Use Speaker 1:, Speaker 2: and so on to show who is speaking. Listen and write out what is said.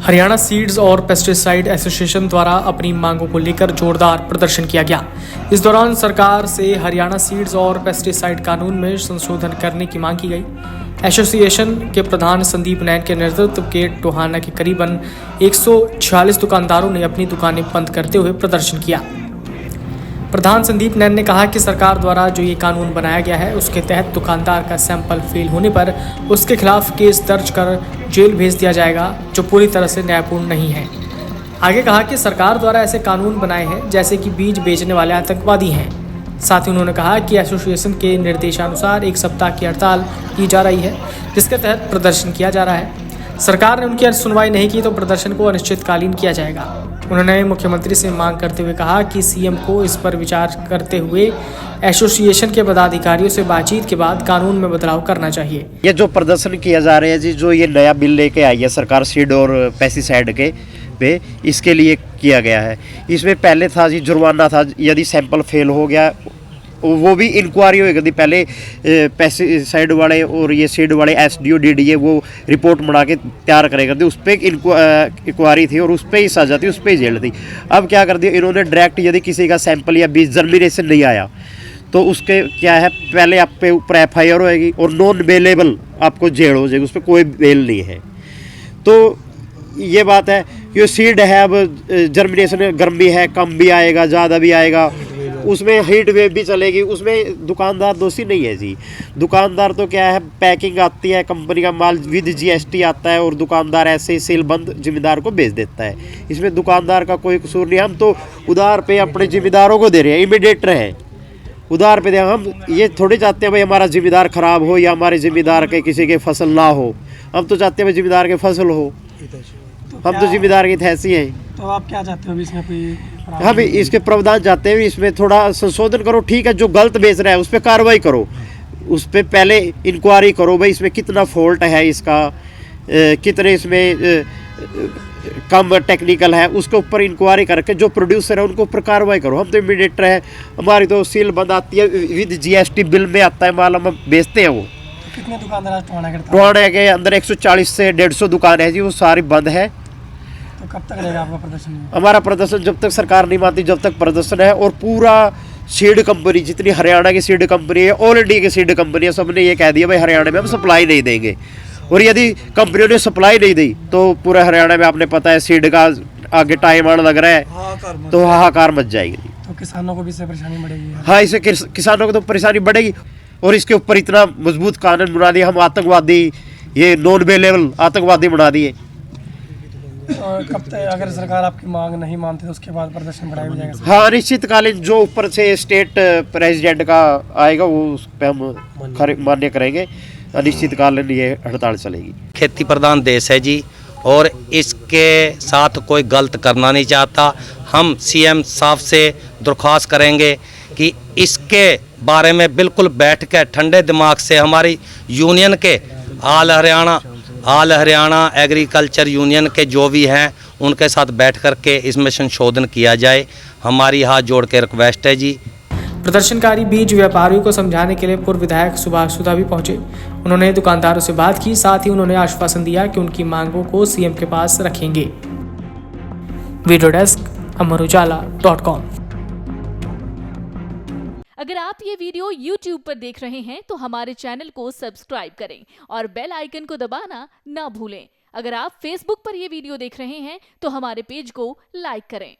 Speaker 1: Haryana seeds और pesticide association द्वारा अपनी मांगों को लेकर जोरदार प्रदर्शन किया गया। इस दौरान सरकार से हरियाणा सीड्स और पेस्टिसाइड कानून में संशोधन करने की मांग की गई। एसोसिएशन के प्रधान संदीप नैन के नेतृत्व के टोहाना के करीबन 146 दुकानदारों ने अपनी दुकानें बंद करते हुए प्रदर्शन किया। प्रधान संदीप नैन ने कहा कि सरकार द्वारा जो ये कानून बनाया गया है उसके तहत दुकानदार का सैंपल फेल होने पर उसके खिलाफ केस दर्ज कर जेल भेज दिया जाएगा, जो पूरी तरह से न्यायपूर्ण नहीं है। आगे कहा कि सरकार द्वारा ऐसे कानून बनाए हैं जैसे कि बीज बेचने वाले आतंकवादी हैं। साथ ही उन्होंने कहा कि एसोसिएशन के निर्देशानुसार 1 सप्ताह की हड़ताल की जा रही है, जिसके तहत प्रदर्शन किया जा रहा है। सरकार ने उनकी सुनवाई नहीं की तो प्रदर्शन को अनिश्चितकालीन किया जाएगा। उन्होंने मुख्यमंत्री से मांग करते हुए कहा कि सीएम को इस पर विचार करते हुए एसोसिएशन के पदाधिकारियों से बातचीत के बाद कानून में बदलाव करना चाहिए।
Speaker 2: ये जो प्रदर्शन किया जा रहा है जी, जो ये नया बिल लेके आई है सरकार सीड और पेस्टिसाइड के पे, इसके लिए किया गया है। इसमें पहले था जी जुर्माना था, यदि सैंपल फेल हो गया वो भी इंक्वायरी होगी। पहले पेस्टिसाइड वाले और ये सीड वाले एसडीओ डीडीए वो रिपोर्ट बना के तैयार करेगा थी, उस पर इंक्वायरी थी और उस पर ही सजा थी, उस पर ही जेल थी। अब क्या कर दिया इन्होंने, डायरेक्ट यदि किसी का सैंपल या बीज जर्मिनेशन नहीं आया तो उसके क्या है, पहले आप पे ऊपर FIR होएगी और नॉन अवेलेबल आपको जेल हो जाएगी, उस पर कोई बेल नहीं है। तो ये बात है कि सीड है, अब जर्मिनेशन गर्म भी है, कम भी आएगा, ज़्यादा भी आएगा, उसमें हीट वेव भी चलेगी, उसमें दुकानदार दोषी नहीं है जी। दुकानदार तो क्या है, पैकिंग आती है, कंपनी का माल विद GST आता है और दुकानदार ऐसे ही सेल बंद जिम्मेदार को बेच देता है। इसमें दुकानदार का कोई कसूर नहीं। हम तो उधार पे अपने जिम्मेदारों को दे रहे हैं, इमीडिएटर है, उधार पे दे। हम ये थोड़ी चाहते हैं भाई हमारा जिम्मेदार खराब हो या हमारे जिम्मेदार के किसी के फसल ना हो। हम तो चाहते हैं भाई जिम्मेदार के फसल हो, हम तो जिम्मेदार की तहसी है।
Speaker 3: तो आप क्या चाहते हो इसमें कोई?
Speaker 2: हम इसके प्रावधान चाहते हैं, इसमें थोड़ा संशोधन करो। ठीक है, जो गलत बेच रहा है उस पर कार्रवाई करो, उस पर पहले इंक्वायरी करो भाई इसमें कितना फॉल्ट है, इसका कितने इसमें कम टेक्निकल है, उसके ऊपर इंक्वायरी करके जो प्रोड्यूसर है उनको ऊपर कार्रवाई करो। हम तो इमीडिएटर है, हमारी तो सील बंद आती है, विद GST बिल में आता है माल, हम बेचते हैं। वो
Speaker 3: तो कितने दुकानदार
Speaker 2: टोहाना के अंदर 140 से 150 दुकान है जी, वो सारी बंद है।
Speaker 3: तो कब तक रहेगा आपका प्रदर्शन?
Speaker 2: हमारा प्रदर्शन जब तक सरकार नहीं मानती जब तक प्रदर्शन है। और पूरा सीड कंपनी, जितनी हरियाणा की सीड कंपनी है, ऑल इंडिया की सीड कंपनी है, सबने ये कह दिया भाई हरियाणा में हम सप्लाई नहीं देंगे। और यदि कंपनियों ने सप्लाई नहीं दी तो पूरे हरियाणा में आपने पता है सीड का आगे टाइम आने लग रहा है, तो हाहाकार मच जाएगी।
Speaker 3: तो किसानों को भी इससे परेशानी बढ़ेगी?
Speaker 2: हाँ, इससे किसानों को तो परेशानी बढ़ेगी। और इसके ऊपर इतना मजबूत कानून बना दिया, हम आतंकवादी, ये नॉन अवेलेबल आतंकवादी बना दिए।
Speaker 3: कब तक अगर सरकार आपकी मांग नहीं मानती तो उसके बाद प्रदर्शन बढ़ाया जाएगा?
Speaker 2: हाँ, अनिश्चितकालीन जो ऊपर से स्टेट प्रेसिडेंट का आएगा वो उस पर हम मान्य करेंगे। अनिश्चितकालीन ये हड़ताल चलेगी।
Speaker 4: खेती प्रधान देश है जी, और इसके साथ कोई गलत करना नहीं चाहता। हम CM साहब से दरख्वास्त करेंगे कि इसके बारे में बिल्कुल बैठ के ठंडे दिमाग से हमारी यूनियन के ऑल हरियाणा एग्रीकल्चर यूनियन के जो भी हैं उनके साथ बैठ कर के इसमें संशोधन किया जाए। हमारी हाथ जोड़ के रिक्वेस्ट है जी।
Speaker 1: प्रदर्शनकारी बीज व्यापारियों को समझाने के लिए पूर्व विधायक सुभाष सुधा भी पहुंचे। उन्होंने दुकानदारों से बात की, साथ ही उन्होंने आश्वासन दिया कि उनकी मांगों को सीएम के पास रखेंगे। Video desk amarujala.com।
Speaker 5: अगर आप ये वीडियो YouTube पर देख रहे हैं तो हमारे चैनल को सब्सक्राइब करें और बेल आइकन को दबाना ना भूलें। अगर आप Facebook पर ये वीडियो देख रहे हैं तो हमारे पेज को लाइक करें।